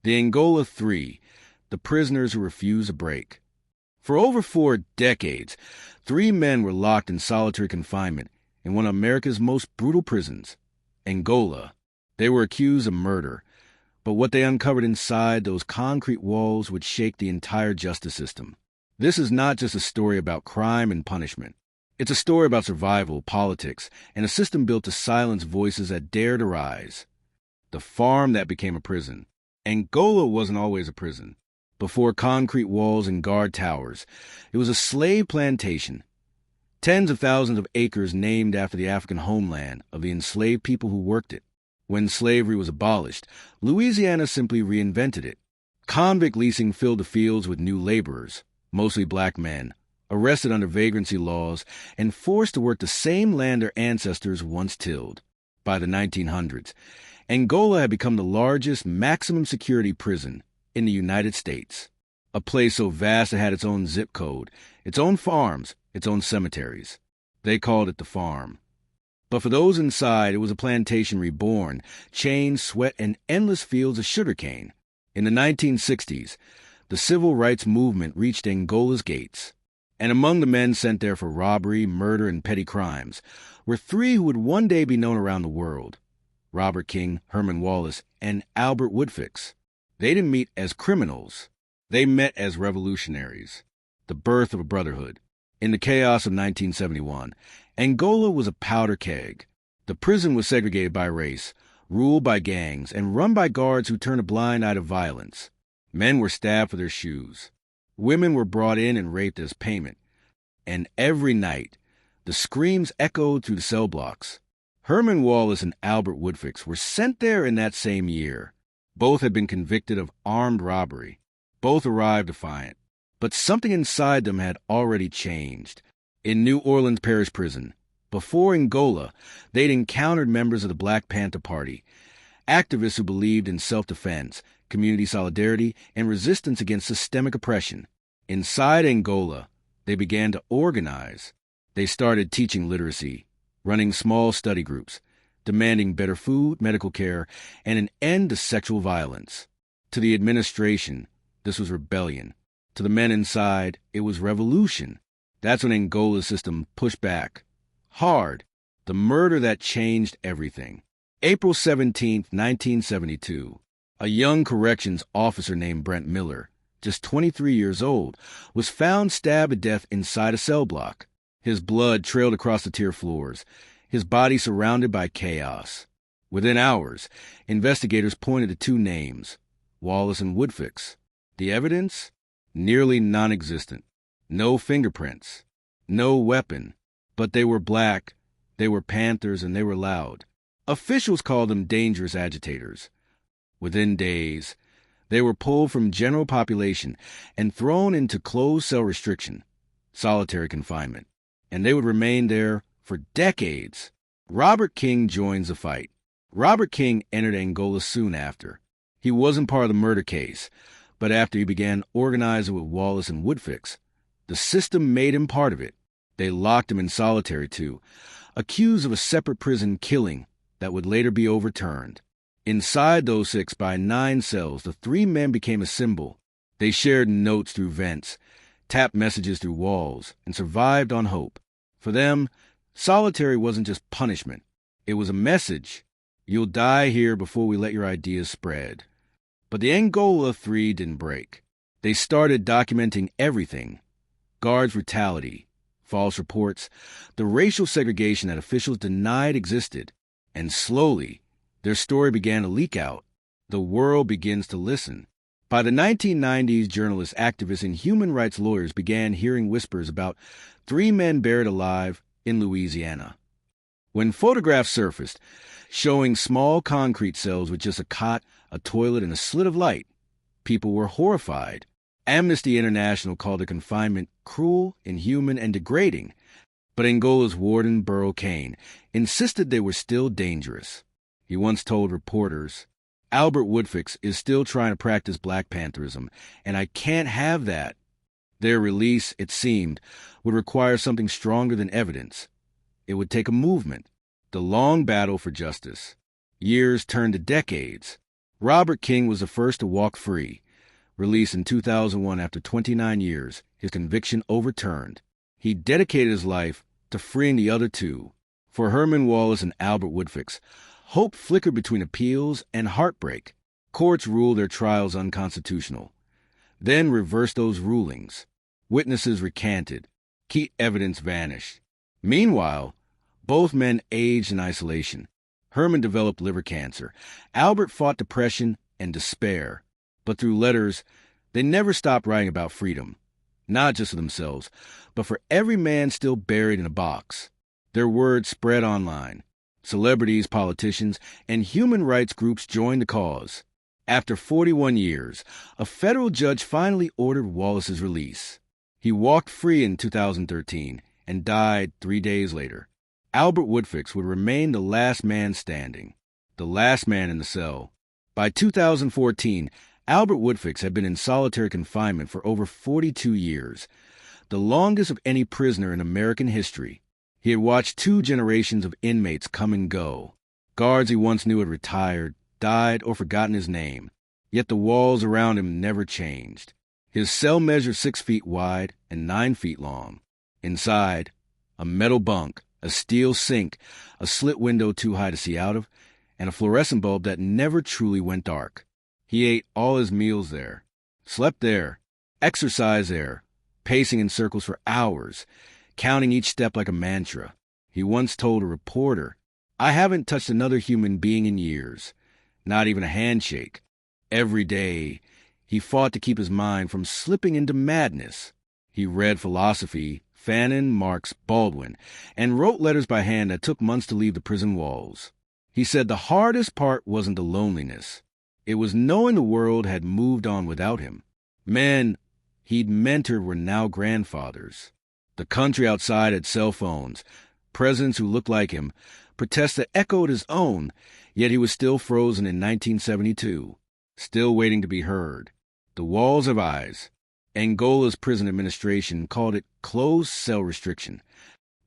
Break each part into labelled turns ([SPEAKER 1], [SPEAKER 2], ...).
[SPEAKER 1] The Angola Three, the prisoners who refused a break. For over 4 decades, 3 men were locked in solitary confinement in one of America's most brutal prisons, Angola. They were accused of murder, but what they uncovered inside those concrete walls would shake the entire justice system. This is not just a story about crime and punishment. It's a story about survival, politics, and a system built to silence voices that dare to rise. The farm that became a prison. Angola wasn't always a prison. Before concrete walls and guard towers, it was a slave plantation. Tens of thousands of acres named after the African homeland of the enslaved people who worked it. When slavery was abolished, Louisiana simply reinvented it. Convict leasing filled the fields with new laborers, mostly black men, arrested under vagrancy laws and forced to work the same land their ancestors once tilled. By the 1900s, Angola had become the largest maximum security prison in the United States, a place so vast it had its own zip code, its own farms, its own cemeteries. They called it the farm. But for those inside, it was a plantation reborn, chains, sweat, and endless fields of sugarcane. In the 1960s, the civil rights movement reached Angola's gates, and among the men sent there for robbery, murder, and petty crimes were 3 who would one day be known around the world: Robert King, Herman Wallace, and Albert Woodfix. They didn't meet as criminals. They met as revolutionaries. The birth of a brotherhood. In the chaos of 1971, Angola was a powder keg. The prison was segregated by race, ruled by gangs, and run by guards who turned a blind eye to violence. Men were stabbed for their shoes. Women were brought in and raped as payment. And every night, the screams echoed through the cell blocks. Herman Wallace and Albert Woodfix were sent there in that same year. Both had been convicted of armed robbery. Both arrived defiant. But something inside them had already changed. In New Orleans Parish Prison, before Angola, they'd encountered members of the Black Panther Party, activists who believed in self-defense, community solidarity, and resistance against systemic oppression. Inside Angola, they began to organize. They started teaching literacy, running small study groups, demanding better food, medical care, and an end to sexual violence. To the administration, this was rebellion. To the men inside, it was revolution. That's when Angola's system pushed back. Hard. The murder that changed everything. April 17, 1972. A young corrections officer named Brent Miller, just 23 years old, was found stabbed to death inside a cell block. His blood trailed across the tier floors, his body surrounded by chaos. Within hours, investigators pointed to 2 names, Wallace and Woodfix. The evidence? Nearly non-existent. No fingerprints. No weapon. But they were black, they were Panthers, and they were loud. Officials called them dangerous agitators. Within days, they were pulled from general population and thrown into closed cell restriction, solitary confinement. And they would remain there for decades. Robert King joins the fight. Robert King entered Angola soon after. He wasn't part of the murder case, but after he began organizing with Wallace and Woodfix, the system made him part of it. They locked him in solitary too, accused of a separate prison killing that would later be overturned. Inside those 6 by 9 cells, the 3 men became a symbol. They shared notes through vents, tapped messages through walls, and survived on hope. For them, solitary wasn't just punishment. It was a message. You'll die here before we let your ideas spread. But the Angola Three didn't break. They started documenting everything. Guards' brutality, false reports, the racial segregation that officials denied existed. And slowly, their story began to leak out. The world begins to listen. By the 1990s, journalists, activists, and human rights lawyers began hearing whispers about 3 men buried alive in Louisiana. When photographs surfaced, showing small concrete cells with just a cot, a toilet, and a slit of light, people were horrified. Amnesty International called the confinement cruel, inhuman, and degrading. But Angola's warden, Burl Kane, insisted they were still dangerous. He once told reporters, "Albert Woodfix is still trying to practice Black Pantherism, and I can't have that." Their release, it seemed, would require something stronger than evidence. It would take a movement, the long battle for justice. Years turned to decades. Robert King was the first to walk free. Released in 2001 after 29 years, his conviction overturned. He dedicated his life to freeing the other two. For Herman Wallace and Albert Woodfix, hope flickered between appeals and heartbreak. Courts ruled their trials unconstitutional, then reversed those rulings. Witnesses recanted. Key evidence vanished. Meanwhile, both men aged in isolation. Herman developed liver cancer. Albert fought depression and despair. But through letters, they never stopped writing about freedom. Not just for themselves, but for every man still buried in a box. Their words spread online. Celebrities, politicians, and human rights groups joined the cause. After 41 years, a federal judge finally ordered Wallace's release. He walked free in 2013 and died 3 days later. Albert Woodfix would remain the last man standing, the last man in the cell. By 2014, Albert Woodfix had been in solitary confinement for over 42 years, the longest of any prisoner in American history. He had watched 2 generations of inmates come and go. Guards he once knew had retired, died, or forgotten his name. Yet the walls around him never changed. His cell measured 6 feet wide and 9 feet long. Inside, a metal bunk, a steel sink, a slit window too high to see out of, and a fluorescent bulb that never truly went dark. He ate all his meals there, slept there, exercised there, pacing in circles for hours, counting each step like a mantra. He once told a reporter, "I haven't touched another human being in years, not even a handshake." Every day, he fought to keep his mind from slipping into madness. He read philosophy, Fanon, Marx, Baldwin, and wrote letters by hand that took months to leave the prison walls. He said the hardest part wasn't the loneliness. It was knowing the world had moved on without him. Men he'd mentored were now grandfathers. The country outside had cell phones, presidents who looked like him, protests that echoed his own, yet he was still frozen in 1972, still waiting to be heard. The walls of eyes. Angola's prison administration called it closed cell restriction.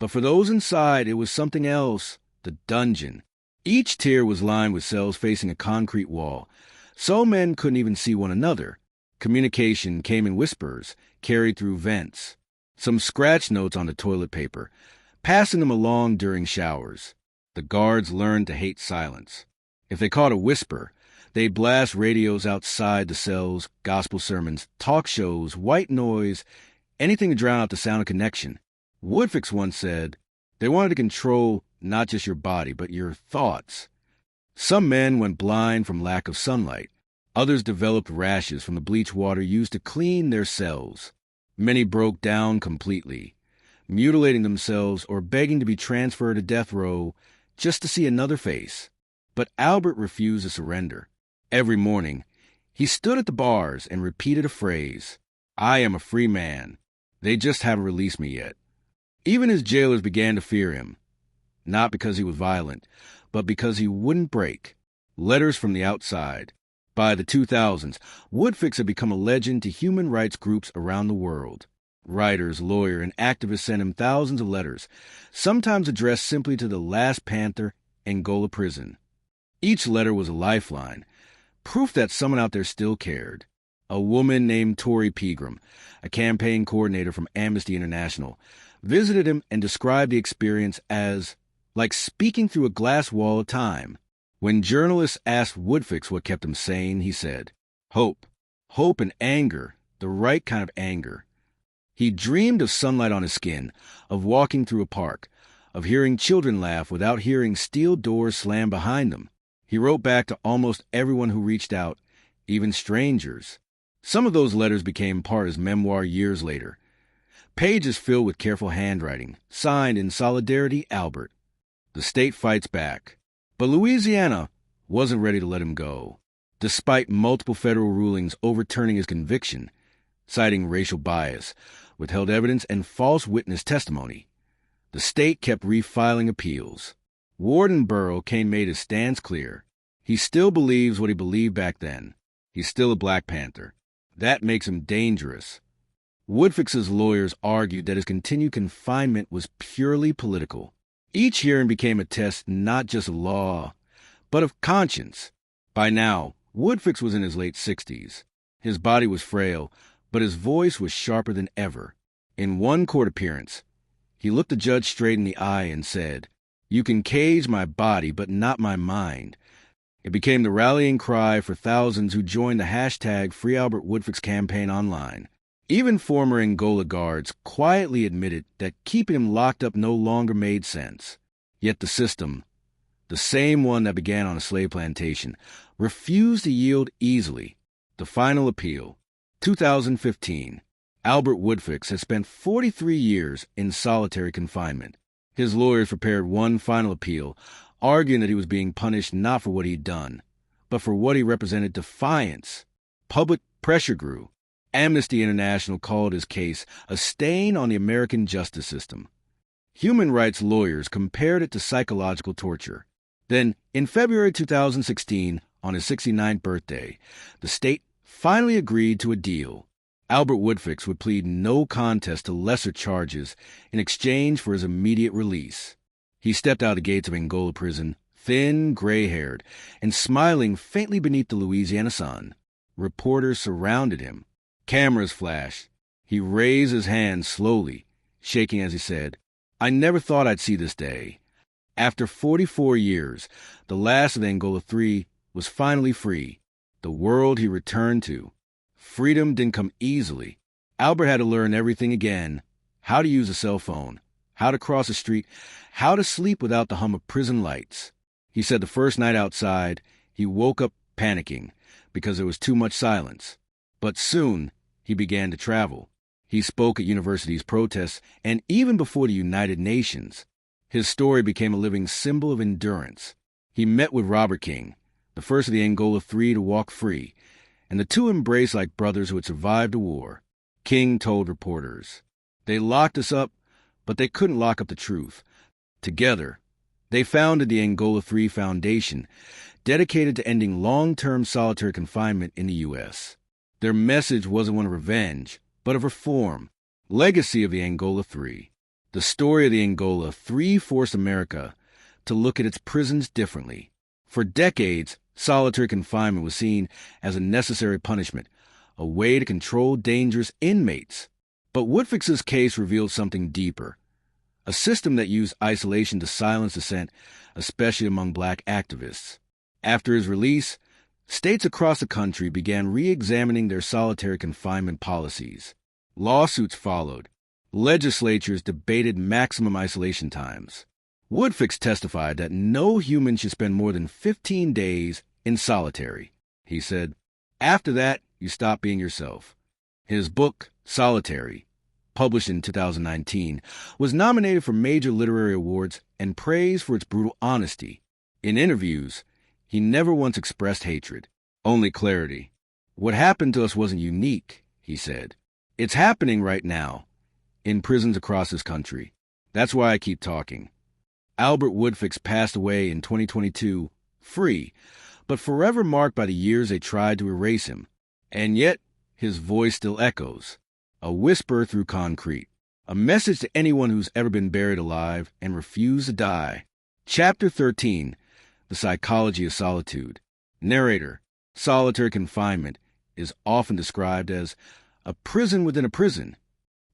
[SPEAKER 1] But for those inside, it was something else, the dungeon. Each tier was lined with cells facing a concrete wall, so men couldn't even see one another. Communication came in whispers, carried through vents. Some scratch notes on the toilet paper, passing them along during showers. The guards learned to hate silence. If they caught a whisper, they'd blast radios outside the cells, gospel sermons, talk shows, white noise, anything to drown out the sound of connection. Woodfix once said, they wanted to control not just your body, but your thoughts. Some men went blind from lack of sunlight. Others developed rashes from the bleach water used to clean their cells. Many broke down completely, mutilating themselves or begging to be transferred to death row just to see another face. But Albert refused to surrender. Every morning, he stood at the bars and repeated a phrase, "I am a free man. They just haven't released me yet." Even his jailers began to fear him, not because he was violent, but because he wouldn't break. Letters from the outside. By the 2000s, Woodfix had become a legend to human rights groups around the world. Writers, lawyers, and activists sent him thousands of letters, sometimes addressed simply to the last Panther, Angola prison. Each letter was a lifeline, proof that someone out there still cared. A woman named Tori Pegram, a campaign coordinator from Amnesty International, visited him and described the experience as like speaking through a glass wall of time. When journalists asked Woodfix what kept him sane, he said, "Hope. Hope and anger, the right kind of anger." He dreamed of sunlight on his skin, of walking through a park, of hearing children laugh without hearing steel doors slam behind them. He wrote back to almost everyone who reached out, even strangers. Some of those letters became part of his memoir years later. Pages filled with careful handwriting, signed in solidarity, Albert. The state fights back. But Louisiana wasn't ready to let him go. Despite multiple federal rulings overturning his conviction, citing racial bias, withheld evidence, and false witness testimony, the state kept refiling appeals. Warden Burrow Kane made his stance clear. He still believes what he believed back then. He's still a Black Panther. That makes him dangerous. Woodfix's lawyers argued that his continued confinement was purely political. Each hearing became a test not just of law, but of conscience. By now, Woodfix was in his late 60s. His body was frail, but his voice was sharper than ever. In one court appearance, he looked the judge straight in the eye and said, "You can cage my body, but not my mind." It became the rallying cry for thousands who joined the hashtag Free Albert Woodfix campaign online. Even former Angola guards quietly admitted that keeping him locked up no longer made sense. Yet the system, the same one that began on a slave plantation, refused to yield easily. The final appeal, 2015. Albert Woodfix had spent 43 years in solitary confinement. His lawyers prepared one final appeal, arguing that he was being punished not for what he'd done, but for what he represented: defiance. Public pressure grew. Amnesty International called his case a stain on the American justice system. Human rights lawyers compared it to psychological torture. Then, in February 2016, on his 69th birthday, the state finally agreed to a deal. Albert Woodfix would plead no contest to lesser charges in exchange for his immediate release. He stepped out the gates of Angola prison, thin, gray-haired, and smiling faintly beneath the Louisiana sun. Reporters surrounded him. Cameras flashed. He raised his hand slowly, shaking as he said, "I never thought I'd see this day." After 44 years, the last of Angola 3 was finally free, the world he returned to. Freedom didn't come easily. Albert had to learn everything again: how to use a cell phone, how to cross a street, how to sleep without the hum of prison lights. He said the first night outside, he woke up panicking because there was too much silence. But soon, he began to travel. He spoke at universities' protests, and even before the United Nations. His story became a living symbol of endurance. He met with Robert King, the first of the Angola 3 to walk free, and the two embraced like brothers who had survived a war. King told reporters, "They locked us up, but they couldn't lock up the truth." Together, they founded the Angola 3 Foundation, dedicated to ending long-term solitary confinement in the U.S. Their message wasn't one of revenge, but of reform. Legacy of the Angola 3. The story of the Angola 3 forced America to look at its prisons differently. For decades, solitary confinement was seen as a necessary punishment, a way to control dangerous inmates. But Woodfix's case revealed something deeper: a system that used isolation to silence dissent, especially among black activists. After his release, states across the country began re-examining their solitary confinement policies. Lawsuits followed. Legislatures debated maximum isolation times. Woodfix testified that no human should spend more than 15 days in solitary. He said, "After that, you stop being yourself." His book, Solitary, published in 2019, was nominated for major literary awards and praised for its brutal honesty. In interviews, he never once expressed hatred, only clarity. "What happened to us wasn't unique," he said. "It's happening right now, in prisons across this country. That's why I keep talking." Albert Woodfix passed away in 2022, free, but forever marked by the years they tried to erase him. And yet, his voice still echoes, a whisper through concrete, a message to anyone who's ever been buried alive and refused to die. Chapter 13, The Psychology of Solitude. Narrator: solitary confinement is often described as a prison within a prison.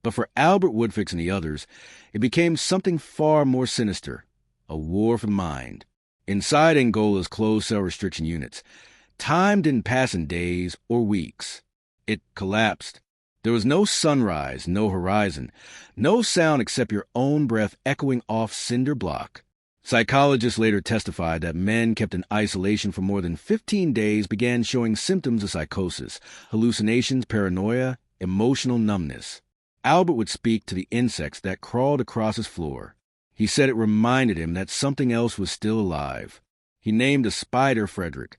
[SPEAKER 1] But for Albert Woodfix and the others, it became something far more sinister: a war for the mind. Inside Angola's closed cell restriction units, time didn't pass in days or weeks. It collapsed. There was no sunrise, no horizon, no sound except your own breath echoing off cinder block. Psychologists later testified that men kept in isolation for more than 15 days began showing symptoms of psychosis, hallucinations, paranoia, emotional numbness. Albert would speak to the insects that crawled across his floor. He said it reminded him that something else was still alive. He named a spider Frederick.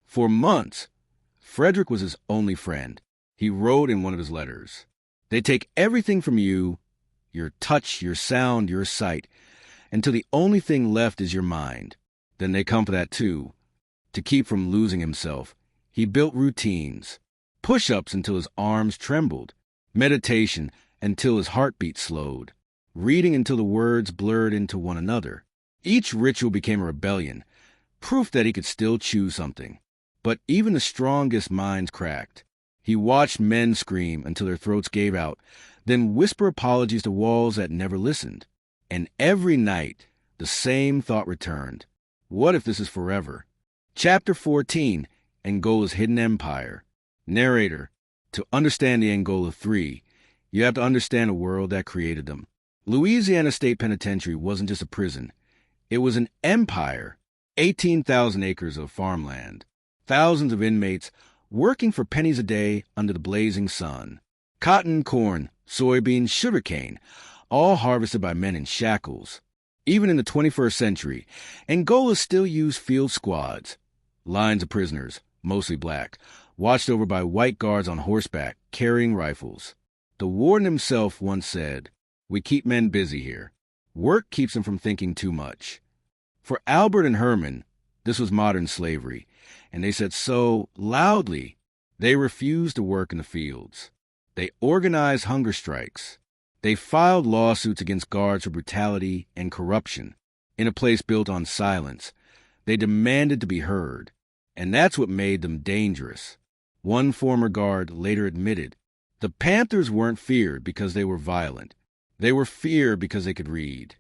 [SPEAKER 1] For months, Frederick was his only friend. He wrote in one of his letters, "They take everything from you, your touch, your sound, your sight, until the only thing left is your mind. Then they come for that too." To keep from losing himself, he built routines. Push-ups until his arms trembled. Meditation until his heartbeat slowed. Reading until the words blurred into one another. Each ritual became a rebellion, proof that he could still choose something. But even the strongest minds cracked. He watched men scream until their throats gave out, then whisper apologies to walls that never listened. And every night, the same thought returned. What if this is forever? Chapter 14, Angola's Hidden Empire. Narrator, to understand the Angola 3, you have to understand a world that created them. Louisiana State Penitentiary wasn't just a prison. It was an empire. 18,000 acres of farmland. Thousands of inmates working for pennies a day under the blazing sun. Cotton, corn, soybeans, sugarcane, all harvested by men in shackles. Even in the 21st century, Angola still used field squads. Lines of prisoners, mostly black, watched over by white guards on horseback, carrying rifles. The warden himself once said, "We keep men busy here. Work keeps them from thinking too much." For Albert and Herman, this was modern slavery, and they said so loudly. They refused to work in the fields. They organized hunger strikes. They filed lawsuits against guards for brutality and corruption. In a place built on silence, they demanded to be heard. And that's what made them dangerous. One former guard later admitted, the Panthers weren't feared because they were violent. They were feared because they could read.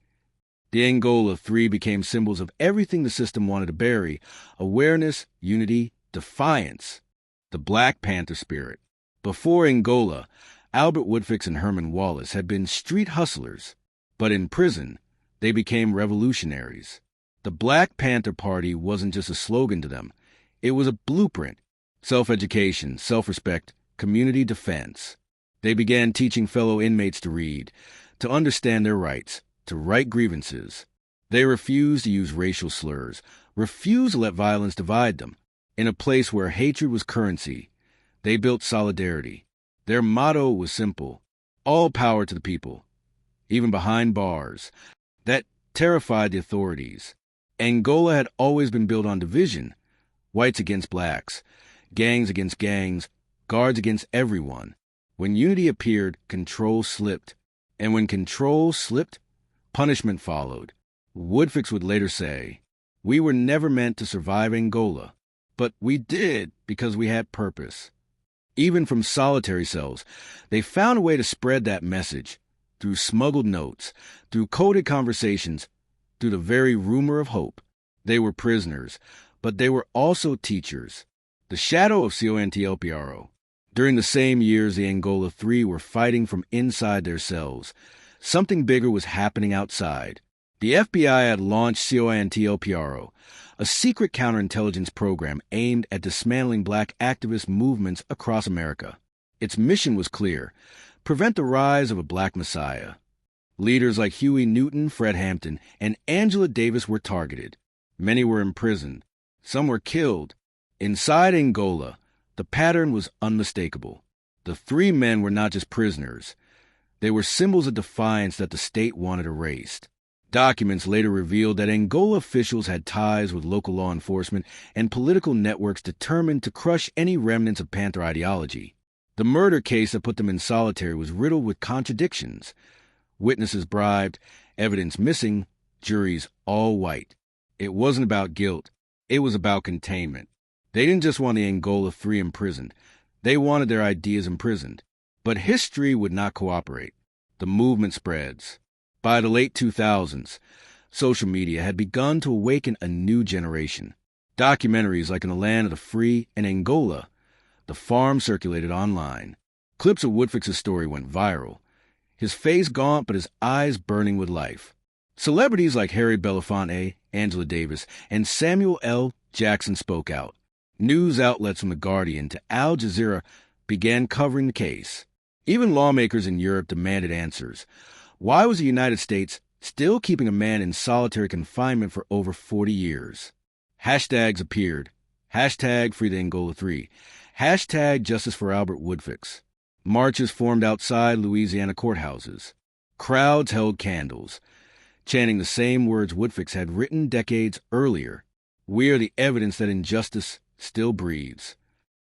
[SPEAKER 1] The Angola 3 became symbols of everything the system wanted to bury: awareness, unity, defiance. The Black Panther spirit. Before Angola, Albert Woodfix and Herman Wallace had been street hustlers, but in prison, they became revolutionaries. The Black Panther Party wasn't just a slogan to them. It was a blueprint: self-education, self-respect, community defense. They began teaching fellow inmates to read, to understand their rights, to write grievances. They refused to use racial slurs, refused to let violence divide them. In a place where hatred was currency, they built solidarity. Their motto was simple: all power to the people, even behind bars. That terrified the authorities. Angola had always been built on division: whites against blacks, gangs against gangs, guards against everyone. When unity appeared, control slipped. And when control slipped, punishment followed. Woodfix would later say, "We were never meant to survive Angola, but we did because we had purpose." Even from solitary cells, they found a way to spread that message, through smuggled notes, through coded conversations, through the very rumor of hope. They were prisoners, but they were also teachers. The shadow of CONTLPRO. During the same years the Angola 3 were fighting from inside their cells, something bigger was happening outside. The FBI had launched CONTLPRO, a secret counterintelligence program aimed at dismantling black activist movements across America. Its mission was clear: prevent the rise of a black messiah. Leaders like Huey Newton, Fred Hampton, and Angela Davis were targeted. Many were imprisoned. Some were killed. Inside Angola, the pattern was unmistakable. The three men were not just prisoners. They were symbols of defiance that the state wanted erased. Documents later revealed that Angola officials had ties with local law enforcement and political networks determined to crush any remnants of Panther ideology. The murder case that put them in solitary was riddled with contradictions. Witnesses bribed, evidence missing, juries all white. It wasn't about guilt. It was about containment. They didn't just want the Angola 3 imprisoned. They wanted their ideas imprisoned. But history would not cooperate. The movement spreads. By the late 2000s, social media had begun to awaken a new generation. Documentaries like In the Land of the Free and Angola, The Farm, circulated online. Clips of Woodfix's story went viral. His face gaunt, but his eyes burning with life. Celebrities like Harry Belafonte, Angela Davis, and Samuel L. Jackson spoke out. News outlets from The Guardian to Al Jazeera began covering the case. Even lawmakers in Europe demanded answers. Why was the United States still keeping a man in solitary confinement for over 40 years? Hashtags appeared. Hashtag Free the Angola 3. Hashtag Justice for Albert Woodfix. Marches formed outside Louisiana courthouses. Crowds held candles, chanting the same words Woodfix had written decades earlier. We are the evidence that injustice still breathes.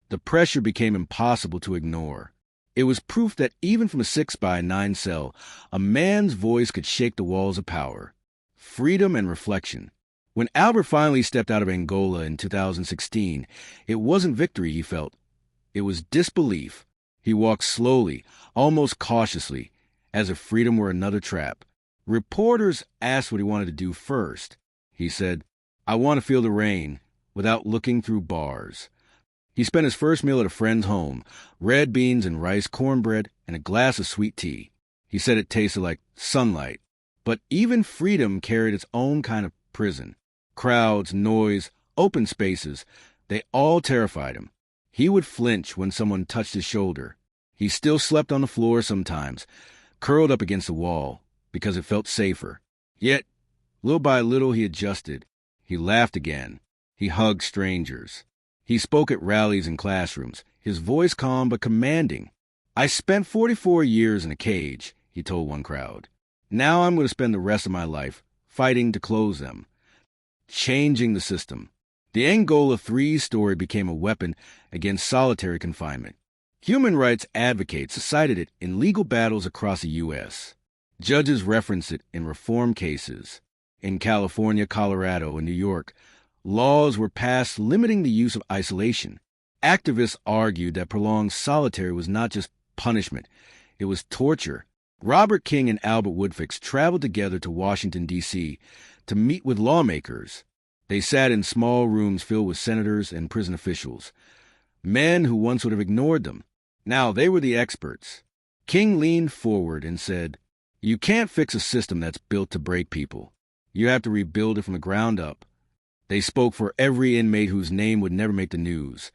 [SPEAKER 1] The pressure became impossible to ignore. It was proof that even from a 6x9 cell, a man's voice could shake the walls of power. Freedom and reflection. When Albert finally stepped out of Angola in 2016, it wasn't victory he felt. It was disbelief. He walked slowly, almost cautiously, as if freedom were another trap. Reporters asked what he wanted to do first. He said, "I want to feel the rain without looking through bars." He spent his first meal at a friend's home, red beans and rice, cornbread, and a glass of sweet tea. He said it tasted like sunlight. But even freedom carried its own kind of prison. Crowds, noise, open spaces, they all terrified him. He would flinch when someone touched his shoulder. He still slept on the floor sometimes, curled up against the wall, because it felt safer. Yet, little by little, he adjusted. He laughed again. He hugged strangers. He spoke at rallies and classrooms, his voice calm but commanding. "I spent 44 years in a cage," he told one crowd. "Now I'm going to spend the rest of my life fighting to close them." Changing the system. The Angola 3 story became a weapon against solitary confinement. Human rights advocates cited it in legal battles across the U.S. Judges reference it in reform cases. In California, Colorado, and New York, laws were passed limiting the use of isolation. Activists argued that prolonged solitary was not just punishment, it was torture. Robert King and Albert Woodfix traveled together to Washington, D.C. to meet with lawmakers. They sat in small rooms filled with senators and prison officials, men who once would have ignored them. Now they were the experts. King leaned forward and said, "You can't fix a system that's built to break people. You have to rebuild it from the ground up." They spoke for every inmate whose name would never make the news,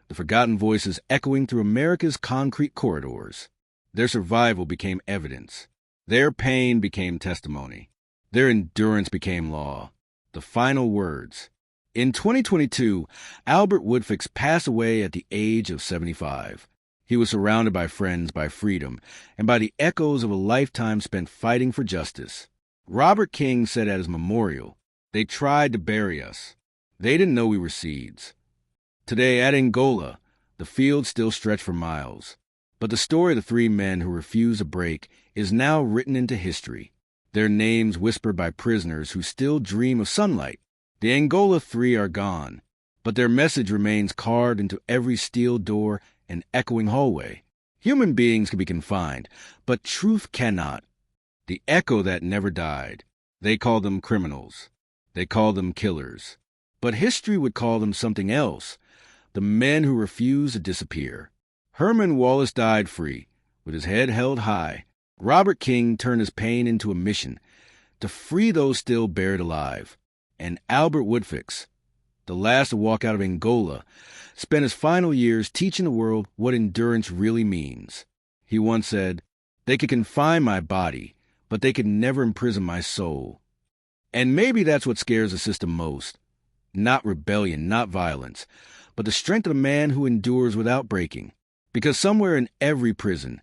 [SPEAKER 1] the forgotten voices echoing through America's concrete corridors. Their survival became evidence. Their pain became testimony. Their endurance became law. The final words. In 2022, Albert Woodfix passed away at the age of 75. He was surrounded by friends, by freedom, and by the echoes of a lifetime spent fighting for justice. Robert King said at his memorial, "They tried to bury us. They didn't know we were seeds." Today at Angola, the fields still stretch for miles. But the story of the 3 men who refused a break is now written into history. Their names whispered by prisoners who still dream of sunlight. The Angola 3 are gone, but their message remains carved into every steel door and echoing hallway. Human beings can be confined, but truth cannot. The echo that never died. They call them criminals. They call them killers. But history would call them something else. The men who refused to disappear. Herman Wallace died free, with his head held high. Robert King turned his pain into a mission, to free those still buried alive. And Albert Woodfix, the last to walk out of Angola, spent his final years teaching the world what endurance really means. He once said, "They could confine my body, but they could never imprison my soul." And maybe that's what scares the system most. Not rebellion, not violence, but the strength of a man who endures without breaking. Because somewhere in every prison,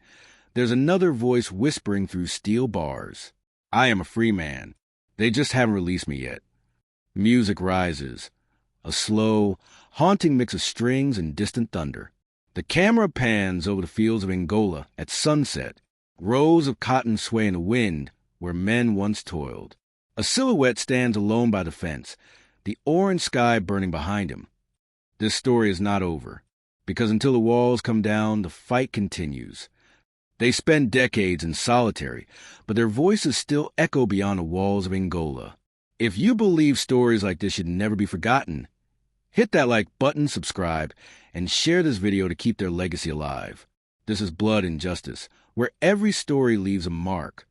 [SPEAKER 1] there's another voice whispering through steel bars. "I am a free man. They just haven't released me yet." Music rises, a slow, haunting mix of strings and distant thunder. The camera pans over the fields of Angola at sunset, rows of cotton sway in the wind where men once toiled. A silhouette stands alone by the fence, the orange sky burning behind him. This story is not over, because until the walls come down, the fight continues. They spend decades in solitary, but their voices still echo beyond the walls of Angola. If you believe stories like this should never be forgotten, hit that like button, subscribe, and share this video to keep their legacy alive. This is Blood and Justice, where every story leaves a mark.